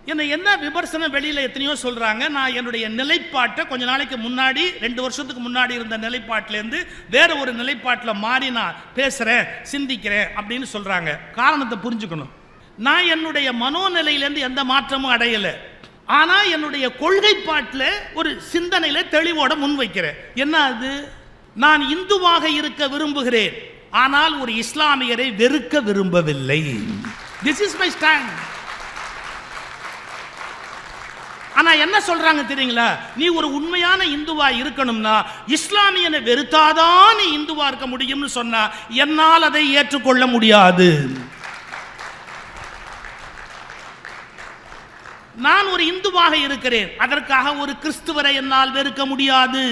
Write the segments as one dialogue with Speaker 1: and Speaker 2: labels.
Speaker 1: என்ன விமர்சனம் வெளியில் எத்தனையோ சொல்கிறாங்க. நான் என்னுடைய நிலைப்பாட்டை கொஞ்ச நாளைக்கு முன்னாடி 2 வருஷத்துக்கு முன்னாடி இருந்த நிலைப்பாட்டிலேருந்து வேற ஒரு நிலைப்பாட்டில் மாறி நான் பேசுகிறேன், சிந்திக்கிறேன் அப்படின்னு சொல்கிறாங்க. காரணத்தை புரிஞ்சுக்கணும். நான் என்னுடைய மனோநிலையிலேருந்து எந்த மாற்றமும் அடையலை. ஆனால் என்னுடைய கொள்கைப்பாட்டில் ஒரு சிந்தனையில் தெளிவோட முன்வைக்கிறேன். என்ன அது? நான் இந்துவாக இருக்க விரும்புகிறேன், ஆனால் ஒரு இஸ்லாமியரை வெறுக்க விரும்பவில்லை. This is my stand. ஆனா என்ன சொல்றாங்க தெரியுங்களா? நீ ஒரு உண்மையான இந்துவா இருக்கணும்னா இஸ்லாமியனை வெறுத்தாதான் நீ இந்துவா இருக்க முடியும்னு சொன்னா என்னால் அதை ஏற்றுக்கொள்ள முடியாது. நான் ஒரு இந்துவாக இருக்கிறேன், அதற்காக ஒரு கிறிஸ்துவரை என்னால் வெறுக்க முடியாது.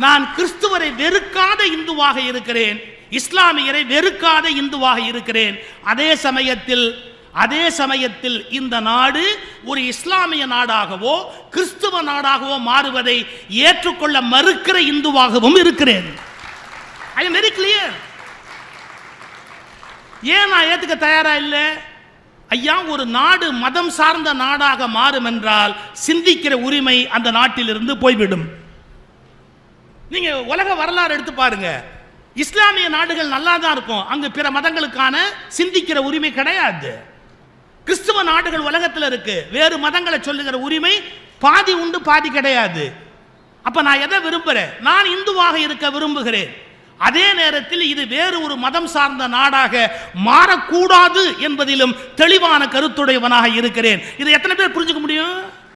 Speaker 1: நான் கிறிஸ்துவரை வெறுக்காத இந்துவாக இருக்கிறேன், இஸ்லாமியரை வெறுக்காத இந்துவாக இருக்கிறேன். அதே சமயத்தில் இந்த நாடு ஒரு இஸ்லாமிய நாடாகவோ கிறிஸ்துவ நாடாகவோ மாறுவதை ஏற்றுக்கொள்ள மறுக்கிற இந்துவாகவும் இருக்கிறேன். I am very clear. ஏன் நான் ஏத்துக்க தயாரா இல்லை? ஐயா, ஒரு நாடு மதம் சார்ந்த நாடாக மாறும் என்றால் சிந்திக்கிற உரிமை அந்த நாட்டிலிருந்து போய்விடும். நீங்க உலக வரலாறு எடுத்து பாருங்க. இஸ்லாமிய நாடுகள் நல்லா தான் இருக்கும், அங்கு பிற மதங்களுக்கான சிந்திக்கிற உரிமை கிடையாது. கிறிஸ்துவ நாடுகள் உலகத்தில் இருக்கு, வேறு மதங்களை சொல்லுகிற உரிமை பாதி உண்டு, பாதி கிடையாது. அப்ப நான் எதை விரும்புறேன்? நான் இந்துவாக இருக்க விரும்புகிறேன். அதே நேரத்தில் இது வேறு ஒரு மதம் சார்ந்த நாடாக மாறக்கூடாது என்பதிலும் தெளிவான கருத்துடையவனாக இருக்கிறேன். இதை எத்தனை பேர் புரிஞ்சுக்க முடியும்?